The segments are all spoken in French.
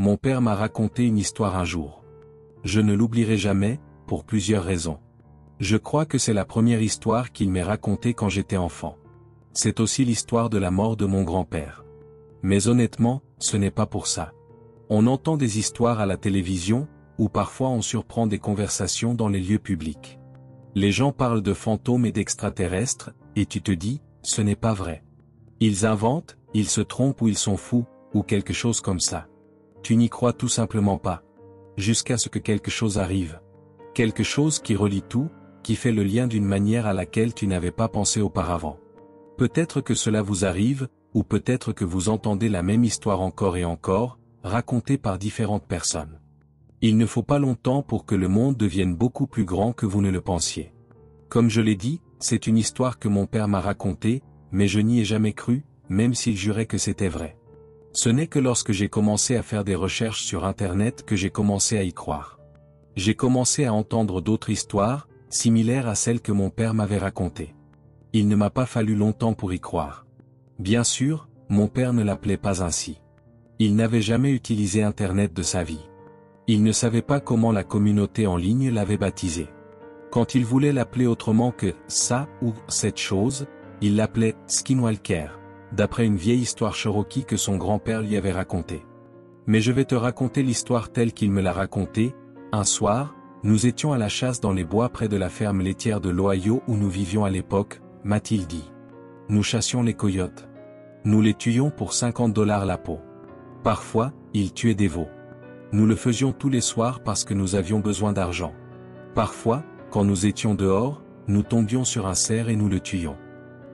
Mon père m'a raconté une histoire un jour. Je ne l'oublierai jamais, pour plusieurs raisons. Je crois que c'est la première histoire qu'il m'ait racontée quand j'étais enfant. C'est aussi l'histoire de la mort de mon grand-père. Mais honnêtement, ce n'est pas pour ça. On entend des histoires à la télévision, ou parfois on surprend des conversations dans les lieux publics. Les gens parlent de fantômes et d'extraterrestres, et tu te dis, ce n'est pas vrai. Ils inventent, ils se trompent ou ils sont fous, ou quelque chose comme ça. Tu n'y crois tout simplement pas. Jusqu'à ce que quelque chose arrive. Quelque chose qui relie tout, qui fait le lien d'une manière à laquelle tu n'avais pas pensé auparavant. Peut-être que cela vous arrive, ou peut-être que vous entendez la même histoire encore et encore, racontée par différentes personnes. Il ne faut pas longtemps pour que le monde devienne beaucoup plus grand que vous ne le pensiez. Comme je l'ai dit, c'est une histoire que mon père m'a racontée, mais je n'y ai jamais cru, même s'il jurait que c'était vrai. Ce n'est que lorsque j'ai commencé à faire des recherches sur Internet que j'ai commencé à y croire. J'ai commencé à entendre d'autres histoires, similaires à celles que mon père m'avait racontées. Il ne m'a pas fallu longtemps pour y croire. Bien sûr, mon père ne l'appelait pas ainsi. Il n'avait jamais utilisé Internet de sa vie. Il ne savait pas comment la communauté en ligne l'avait baptisé. Quand il voulait l'appeler autrement que « ça » ou « cette chose », il l'appelait « Skinwalker », d'après une vieille histoire cherokee que son grand-père lui avait racontée. Mais je vais te raconter l'histoire telle qu'il me l'a racontée. Un soir, nous étions à la chasse dans les bois près de la ferme laitière de l'Ohio où nous vivions à l'époque, m'a-t-il dit. Nous chassions les coyotes. Nous les tuions pour $50 la peau. Parfois, ils tuaient des veaux. Nous le faisions tous les soirs parce que nous avions besoin d'argent. Parfois, quand nous étions dehors, nous tombions sur un cerf et nous le tuions.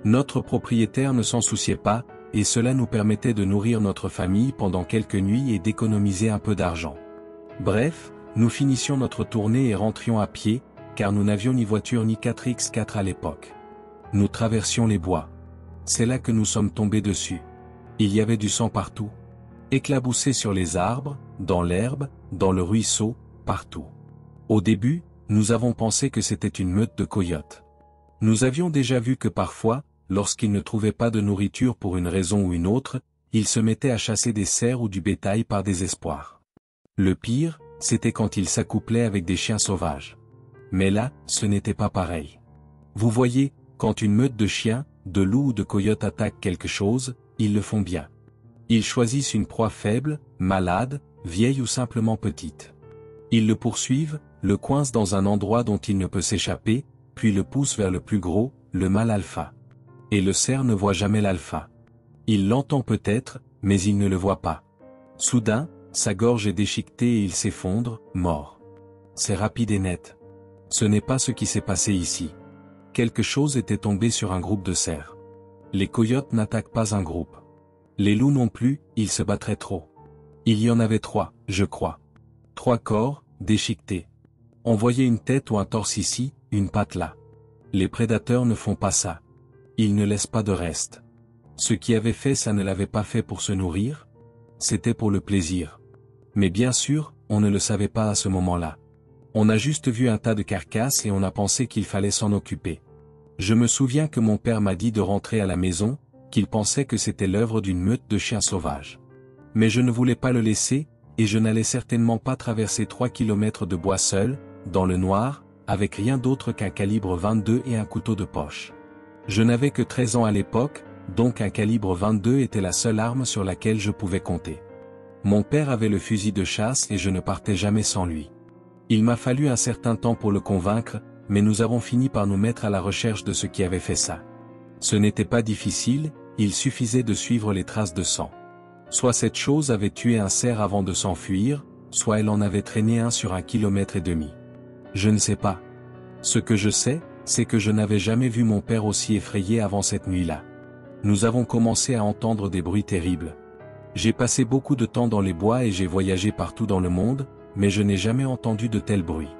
Notre propriétaire ne s'en souciait pas, et cela nous permettait de nourrir notre famille pendant quelques nuits et d'économiser un peu d'argent. Bref, nous finissions notre tournée et rentrions à pied, car nous n'avions ni voiture ni 4x4 à l'époque. Nous traversions les bois. C'est là que nous sommes tombés dessus. Il y avait du sang partout. Éclaboussé sur les arbres, dans l'herbe, dans le ruisseau, partout. Au début, nous avons pensé que c'était une meute de coyotes. Nous avions déjà vu que parfois, lorsqu'ils ne trouvaient pas de nourriture pour une raison ou une autre, ils se mettaient à chasser des cerfs ou du bétail par désespoir. Le pire, c'était quand ils s'accouplaient avec des chiens sauvages. Mais là, ce n'était pas pareil. Vous voyez, quand une meute de chiens, de loups ou de coyotes attaque quelque chose, ils le font bien. Ils choisissent une proie faible, malade, vieille ou simplement petite. Ils le poursuivent, le coincent dans un endroit dont il ne peut s'échapper, puis le poussent vers le plus gros, le mâle alpha. Et le cerf ne voit jamais l'alpha. Il l'entend peut-être, mais il ne le voit pas. Soudain, sa gorge est déchiquetée et il s'effondre, mort. C'est rapide et net. Ce n'est pas ce qui s'est passé ici. Quelque chose était tombé sur un groupe de cerfs. Les coyotes n'attaquent pas un groupe. Les loups non plus, ils se battraient trop. Il y en avait 3, je crois. 3 corps, déchiquetés. On voyait une tête ou un torse ici, une patte là. Les prédateurs ne font pas ça. Ils ne laissent pas de reste. Ceux qui avaient fait ça ne l'avaient pas fait pour se nourrir. C'était pour le plaisir. Mais bien sûr, on ne le savait pas à ce moment-là. On a juste vu un tas de carcasses et on a pensé qu'il fallait s'en occuper. Je me souviens que mon père m'a dit de rentrer à la maison, qu'il pensait que c'était l'œuvre d'une meute de chiens sauvages. Mais je ne voulais pas le laisser, et je n'allais certainement pas traverser 3 kilomètres de bois seul, dans le noir, avec rien d'autre qu'un calibre 22 et un couteau de poche. Je n'avais que 13 ans à l'époque, donc un calibre 22 était la seule arme sur laquelle je pouvais compter. Mon père avait le fusil de chasse et je ne partais jamais sans lui. Il m'a fallu un certain temps pour le convaincre, mais nous avons fini par nous mettre à la recherche de ce qui avait fait ça. Ce n'était pas difficile, il suffisait de suivre les traces de sang. Soit cette chose avait tué un cerf avant de s'enfuir, soit elle en avait traîné un sur 1,5 kilomètre. Je ne sais pas. Ce que je sais, c'est que je n'avais jamais vu mon père aussi effrayé avant cette nuit-là. Nous avons commencé à entendre des bruits terribles. J'ai passé beaucoup de temps dans les bois et j'ai voyagé partout dans le monde, mais je n'ai jamais entendu de tels bruits.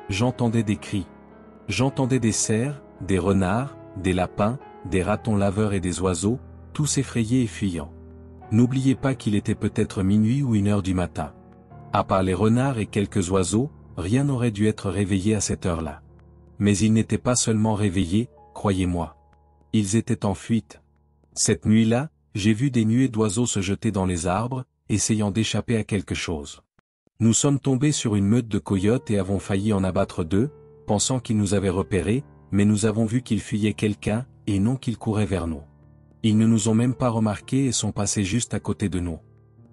J'entendais des cris. J'entendais des cerfs, des renards, des lapins, des ratons laveurs et des oiseaux, tous effrayés et fuyants. N'oubliez pas qu'il était peut-être minuit ou 1h du matin. À part les renards et quelques oiseaux, rien n'aurait dû être réveillé à cette heure-là. Mais ils n'étaient pas seulement réveillés, croyez-moi. Ils étaient en fuite. Cette nuit-là, j'ai vu des nuées d'oiseaux se jeter dans les arbres, essayant d'échapper à quelque chose. Nous sommes tombés sur une meute de coyotes et avons failli en abattre 2, pensant qu'ils nous avaient repérés, mais nous avons vu qu'ils fuyaient quelqu'un, et non qu'ils couraient vers nous. Ils ne nous ont même pas remarqués et sont passés juste à côté de nous.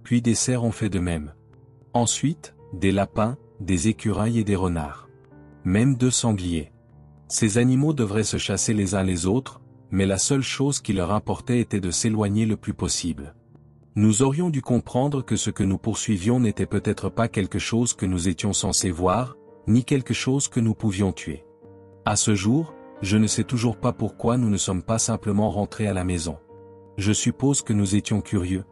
Puis des cerfs ont fait de même. Ensuite, des lapins, des écureuils et des renards. Même 2 sangliers. Ces animaux devraient se chasser les uns les autres, mais la seule chose qui leur importait était de s'éloigner le plus possible. Nous aurions dû comprendre que ce que nous poursuivions n'était peut-être pas quelque chose que nous étions censés voir, ni quelque chose que nous pouvions tuer. À ce jour, je ne sais toujours pas pourquoi nous ne sommes pas simplement rentrés à la maison. Je suppose que nous étions curieux.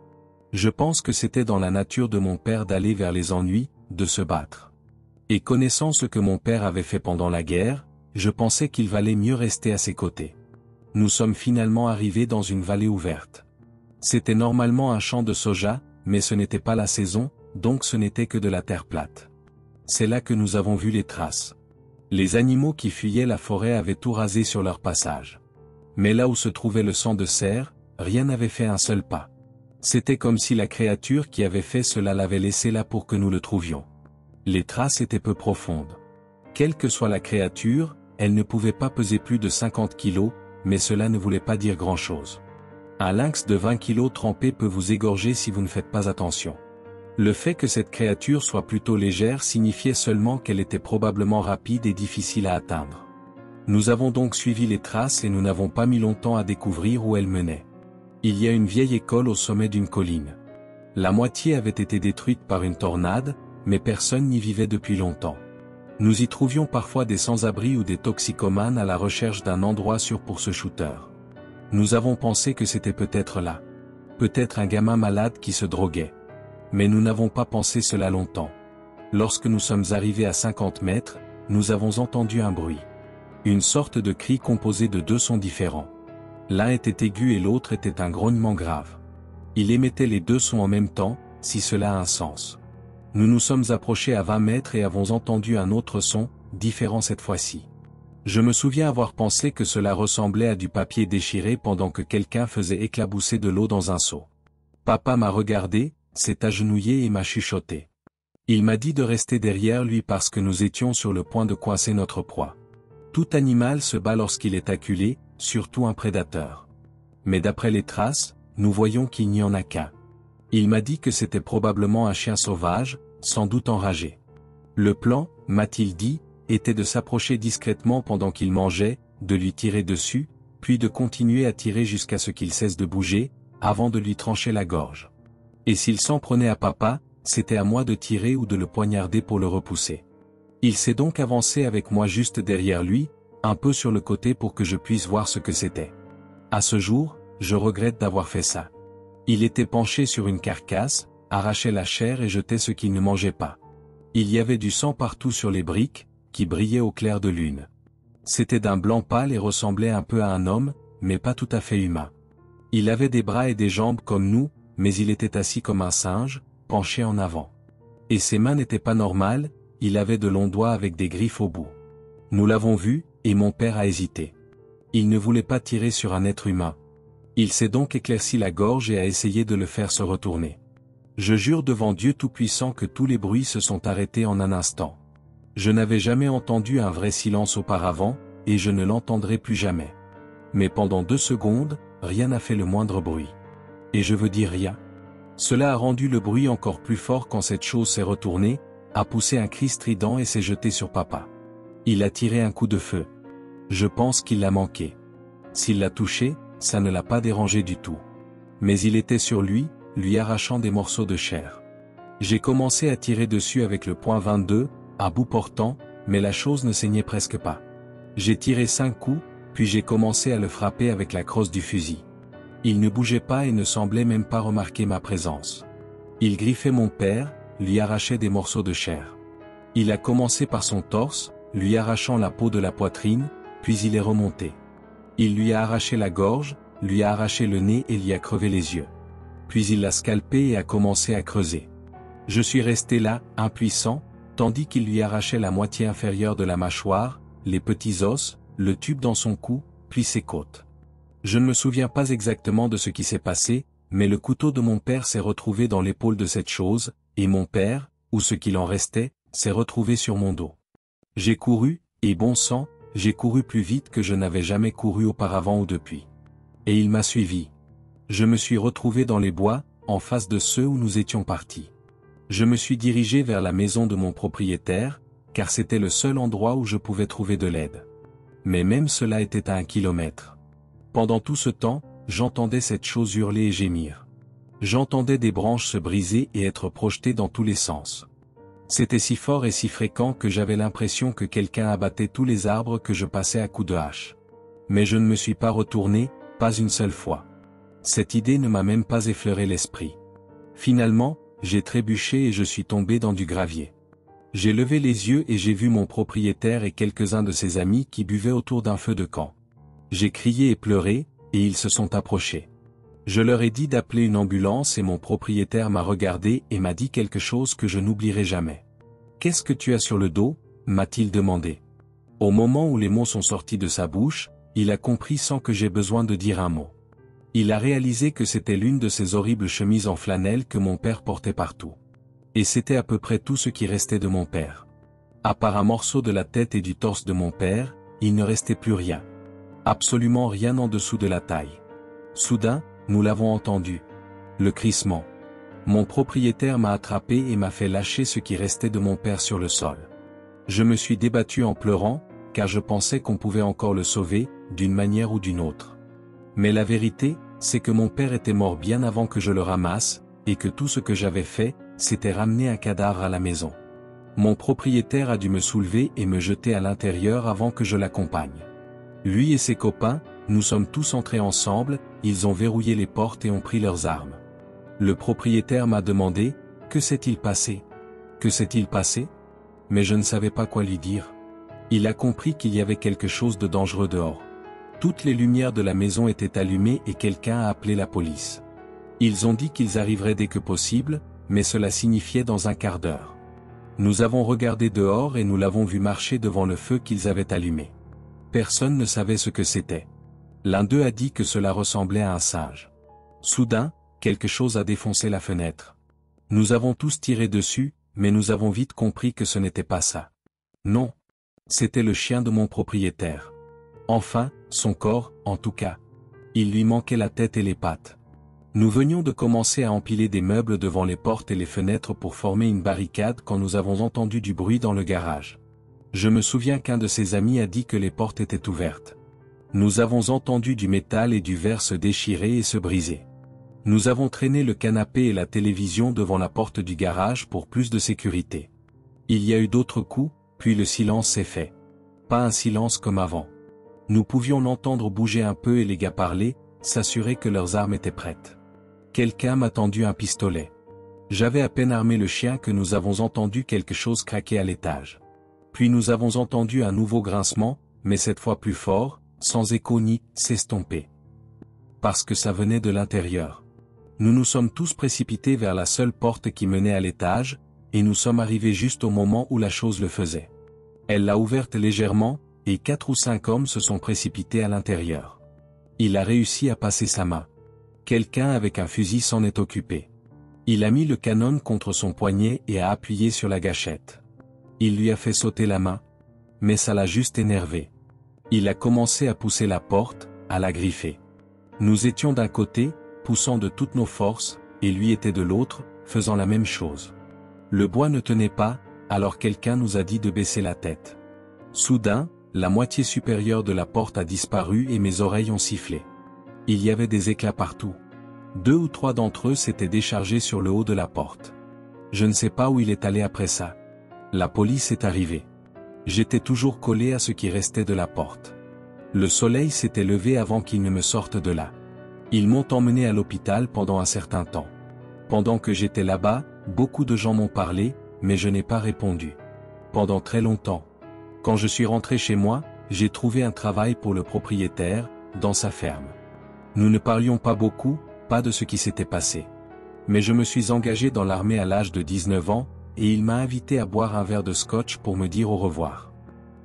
Je pense que c'était dans la nature de mon père d'aller vers les ennuis, de se battre. Et connaissant ce que mon père avait fait pendant la guerre, je pensais qu'il valait mieux rester à ses côtés. Nous sommes finalement arrivés dans une vallée ouverte. C'était normalement un champ de soja, mais ce n'était pas la saison, donc ce n'était que de la terre plate. C'est là que nous avons vu les traces. Les animaux qui fuyaient la forêt avaient tout rasé sur leur passage. Mais là où se trouvait le sang de cerf, rien n'avait fait un seul pas. C'était comme si la créature qui avait fait cela l'avait laissé là pour que nous le trouvions. Les traces étaient peu profondes. Quelle que soit la créature, elle ne pouvait pas peser plus de 50 kilos, mais cela ne voulait pas dire grand-chose. Un lynx de 20 kilos trempé peut vous égorger si vous ne faites pas attention. Le fait que cette créature soit plutôt légère signifiait seulement qu'elle était probablement rapide et difficile à atteindre. Nous avons donc suivi les traces et nous n'avons pas mis longtemps à découvrir où elles menaient. Il y a une vieille école au sommet d'une colline. La moitié avait été détruite par une tornade, mais personne n'y vivait depuis longtemps. Nous y trouvions parfois des sans-abri ou des toxicomanes à la recherche d'un endroit sûr pour ce shooter. Nous avons pensé que c'était peut-être là. Peut-être un gamin malade qui se droguait. Mais nous n'avons pas pensé cela longtemps. Lorsque nous sommes arrivés à 50 mètres, nous avons entendu un bruit. Une sorte de cri composé de 2 sons différents. L'un était aigu et l'autre était un grognement grave. Il émettait les 2 sons en même temps, si cela a un sens. Nous nous sommes approchés à 20 mètres et avons entendu un autre son, différent cette fois-ci. Je me souviens avoir pensé que cela ressemblait à du papier déchiré pendant que quelqu'un faisait éclabousser de l'eau dans un seau. Papa m'a regardé, s'est agenouillé et m'a chuchoté. Il m'a dit de rester derrière lui parce que nous étions sur le point de coincer notre proie. Tout animal se bat lorsqu'il est acculé, surtout un prédateur. Mais d'après les traces, nous voyons qu'il n'y en a qu'un. Il m'a dit que c'était probablement un chien sauvage, sans doute enragé. Le plan, m'a-t-il dit, était de s'approcher discrètement pendant qu'il mangeait, de lui tirer dessus, puis de continuer à tirer jusqu'à ce qu'il cesse de bouger, avant de lui trancher la gorge. Et s'il s'en prenait à papa, c'était à moi de tirer ou de le poignarder pour le repousser. Il s'est donc avancé avec moi juste derrière lui, un peu sur le côté pour que je puisse voir ce que c'était. À ce jour, je regrette d'avoir fait ça. Il était penché sur une carcasse, arrachait la chair et jetait ce qu'il ne mangeait pas. Il y avait du sang partout sur les briques, qui brillaient au clair de lune. C'était d'un blanc pâle et ressemblait un peu à un homme, mais pas tout à fait humain. Il avait des bras et des jambes comme nous, mais il était assis comme un singe, penché en avant. Et ses mains n'étaient pas normales, il avait de longs doigts avec des griffes au bout. Nous l'avons vu, et mon père a hésité. Il ne voulait pas tirer sur un être humain. Il s'est donc éclairci la gorge et a essayé de le faire se retourner. Je jure devant Dieu Tout-Puissant que tous les bruits se sont arrêtés en un instant. Je n'avais jamais entendu un vrai silence auparavant, et je ne l'entendrai plus jamais. Mais pendant 2 secondes, rien n'a fait le moindre bruit. Et je veux dire rien. Cela a rendu le bruit encore plus fort quand cette chose s'est retournée, a poussé un cri strident et s'est jeté sur papa. Il a tiré un coup de feu. Je pense qu'il l'a manqué. S'il l'a touché, ça ne l'a pas dérangé du tout. Mais il était sur lui, lui arrachant des morceaux de chair. J'ai commencé à tirer dessus avec le point 22, à bout portant, mais la chose ne saignait presque pas. J'ai tiré 5 coups, puis j'ai commencé à le frapper avec la crosse du fusil. Il ne bougeait pas et ne semblait même pas remarquer ma présence. Il griffait mon père, lui arrachait des morceaux de chair. Il a commencé par son torse, lui arrachant la peau de la poitrine, puis il est remonté. Il lui a arraché la gorge, lui a arraché le nez et lui a crevé les yeux. Puis il l'a scalpé et a commencé à creuser. Je suis resté là, impuissant, tandis qu'il lui arrachait la moitié inférieure de la mâchoire, les petits os, le tube dans son cou, puis ses côtes. Je ne me souviens pas exactement de ce qui s'est passé, mais le couteau de mon père s'est retrouvé dans l'épaule de cette chose, et mon père, ou ce qu'il en restait, s'est retrouvé sur mon dos. J'ai couru, et bon sang, j'ai couru plus vite que je n'avais jamais couru auparavant ou depuis. Et il m'a suivi. Je me suis retrouvé dans les bois, en face de ceux où nous étions partis. Je me suis dirigé vers la maison de mon propriétaire, car c'était le seul endroit où je pouvais trouver de l'aide. Mais même cela était à 1 kilomètre. Pendant tout ce temps, j'entendais cette chose hurler et gémir. J'entendais des branches se briser et être projetées dans tous les sens. C'était si fort et si fréquent que j'avais l'impression que quelqu'un abattait tous les arbres que je passais à coups de hache. Mais je ne me suis pas retourné, pas une seule fois. Cette idée ne m'a même pas effleuré l'esprit. Finalement, j'ai trébuché et je suis tombé dans du gravier. J'ai levé les yeux et j'ai vu mon propriétaire et quelques-uns de ses amis qui buvaient autour d'un feu de camp. J'ai crié et pleuré, et ils se sont approchés. Je leur ai dit d'appeler une ambulance et mon propriétaire m'a regardé et m'a dit quelque chose que je n'oublierai jamais. « Qu'est-ce que tu as sur le dos ?» m'a-t-il demandé. Au moment où les mots sont sortis de sa bouche, il a compris sans que j'aie besoin de dire un mot. Il a réalisé que c'était l'une de ces horribles chemises en flanelle que mon père portait partout. Et c'était à peu près tout ce qui restait de mon père. À part un morceau de la tête et du torse de mon père, il ne restait plus rien. Absolument rien en dessous de la taille. Soudain, nous l'avons entendu. Le crissement. Mon propriétaire m'a attrapé et m'a fait lâcher ce qui restait de mon père sur le sol. Je me suis débattu en pleurant, car je pensais qu'on pouvait encore le sauver, d'une manière ou d'une autre. Mais la vérité, c'est que mon père était mort bien avant que je le ramasse, et que tout ce que j'avais fait, c'était ramener un cadavre à la maison. Mon propriétaire a dû me soulever et me jeter à l'intérieur avant que je l'accompagne. Lui et ses copains, nous sommes tous entrés ensemble, ils ont verrouillé les portes et ont pris leurs armes. Le propriétaire m'a demandé, « Que s'est-il passé ? Que s'est-il passé ?» Mais je ne savais pas quoi lui dire. Il a compris qu'il y avait quelque chose de dangereux dehors. Toutes les lumières de la maison étaient allumées et quelqu'un a appelé la police. Ils ont dit qu'ils arriveraient dès que possible, mais cela signifiait dans un quart d'heure. Nous avons regardé dehors et nous l'avons vu marcher devant le feu qu'ils avaient allumé. Personne ne savait ce que c'était. L'un d'eux a dit que cela ressemblait à un singe. Soudain, quelque chose a défoncé la fenêtre. Nous avons tous tiré dessus, mais nous avons vite compris que ce n'était pas ça. Non. C'était le chien de mon propriétaire. Enfin, son corps, en tout cas. Il lui manquait la tête et les pattes. Nous venions de commencer à empiler des meubles devant les portes et les fenêtres pour former une barricade quand nous avons entendu du bruit dans le garage. Je me souviens qu'un de ses amis a dit que les portes étaient ouvertes. Nous avons entendu du métal et du verre se déchirer et se briser. Nous avons traîné le canapé et la télévision devant la porte du garage pour plus de sécurité. Il y a eu d'autres coups, puis le silence s'est fait. Pas un silence comme avant. Nous pouvions l'entendre bouger un peu et les gars parler, s'assurer que leurs armes étaient prêtes. Quelqu'un m'a tendu un pistolet. J'avais à peine armé le chien que nous avons entendu quelque chose craquer à l'étage. Puis nous avons entendu un nouveau grincement, mais cette fois plus fort, sans écho ni s'estomper. Parce que ça venait de l'intérieur. Nous nous sommes tous précipités vers la seule porte qui menait à l'étage, et nous sommes arrivés juste au moment où la chose le faisait. Elle l'a ouverte légèrement, et 4 ou 5 hommes se sont précipités à l'intérieur. Il a réussi à passer sa main. Quelqu'un avec un fusil s'en est occupé. Il a mis le canon contre son poignet et a appuyé sur la gâchette. Il lui a fait sauter la main. Mais ça l'a juste énervé. Il a commencé à pousser la porte, à la griffer. Nous étions d'un côté, poussant de toutes nos forces, et lui était de l'autre, faisant la même chose. Le bois ne tenait pas, alors quelqu'un nous a dit de baisser la tête. Soudain, la moitié supérieure de la porte a disparu et mes oreilles ont sifflé. Il y avait des éclats partout. 2 ou 3 d'entre eux s'étaient déchargés sur le haut de la porte. Je ne sais pas où il est allé après ça. La police est arrivée. J'étais toujours collé à ce qui restait de la porte. Le soleil s'était levé avant qu'ils ne me sortent de là. Ils m'ont emmené à l'hôpital pendant un certain temps. Pendant que j'étais là-bas, beaucoup de gens m'ont parlé, mais je n'ai pas répondu. Pendant très longtemps. Quand je suis rentré chez moi, j'ai trouvé un travail pour le propriétaire, dans sa ferme. Nous ne parlions pas beaucoup, pas de ce qui s'était passé. Mais je me suis engagé dans l'armée à l'âge de 19 ans, et il m'a invité à boire un verre de scotch pour me dire au revoir.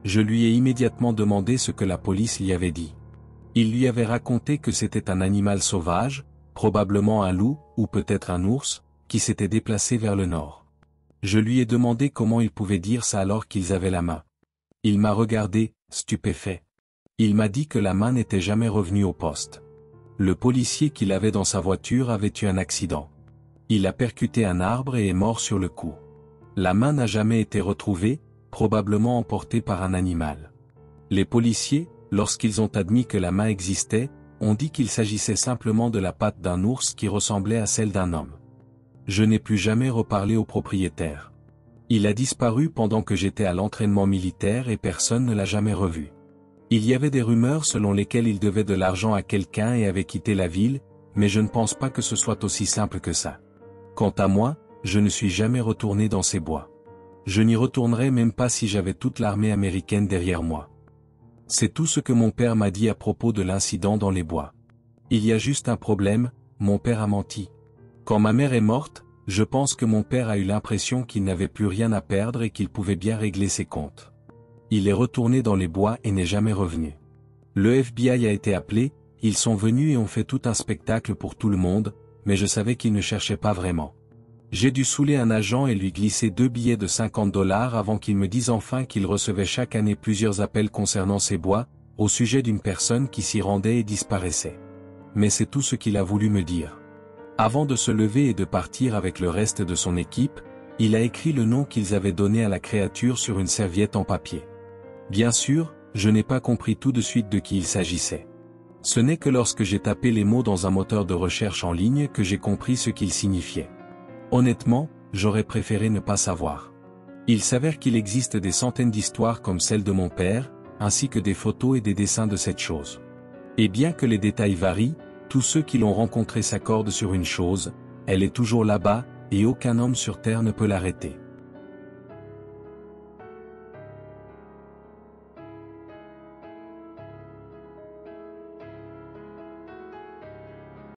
Je lui ai immédiatement demandé ce que la police lui avait dit. Il lui avait raconté que c'était un animal sauvage, probablement un loup, ou peut-être un ours, qui s'était déplacé vers le nord. Je lui ai demandé comment il pouvait dire ça alors qu'ils avaient la main. Il m'a regardé, stupéfait. Il m'a dit que la main n'était jamais revenue au poste. Le policier qu'il avait dans sa voiture avait eu un accident. Il a percuté un arbre et est mort sur le coup. La main n'a jamais été retrouvée, probablement emportée par un animal. Les policiers, lorsqu'ils ont admis que la main existait, ont dit qu'il s'agissait simplement de la patte d'un ours qui ressemblait à celle d'un homme. Je n'ai plus jamais reparlé au propriétaire. Il a disparu pendant que j'étais à l'entraînement militaire et personne ne l'a jamais revu. Il y avait des rumeurs selon lesquelles il devait de l'argent à quelqu'un et avait quitté la ville, mais je ne pense pas que ce soit aussi simple que ça. Quant à moi, je ne suis jamais retourné dans ces bois. Je n'y retournerai même pas si j'avais toute l'armée américaine derrière moi. C'est tout ce que mon père m'a dit à propos de l'incident dans les bois. Il y a juste un problème, mon père a menti. Quand ma mère est morte, je pense que mon père a eu l'impression qu'il n'avait plus rien à perdre et qu'il pouvait bien régler ses comptes. Il est retourné dans les bois et n'est jamais revenu. Le FBI a été appelé, ils sont venus et ont fait tout un spectacle pour tout le monde, mais je savais qu'ils ne cherchaient pas vraiment. J'ai dû saouler un agent et lui glisser 2 billets de $50 avant qu'il me dise enfin qu'il recevait chaque année plusieurs appels concernant ces bois, au sujet d'une personne qui s'y rendait et disparaissait. Mais c'est tout ce qu'il a voulu me dire. Avant de se lever et de partir avec le reste de son équipe, il a écrit le nom qu'ils avaient donné à la créature sur une serviette en papier. Bien sûr, je n'ai pas compris tout de suite de qui il s'agissait. Ce n'est que lorsque j'ai tapé les mots dans un moteur de recherche en ligne que j'ai compris ce qu'ils signifiaient. Honnêtement, j'aurais préféré ne pas savoir. Il s'avère qu'il existe des centaines d'histoires comme celle de mon père, ainsi que des photos et des dessins de cette chose. Et bien que les détails varient, tous ceux qui l'ont rencontrée s'accordent sur une chose, elle est toujours là-bas, et aucun homme sur terre ne peut l'arrêter.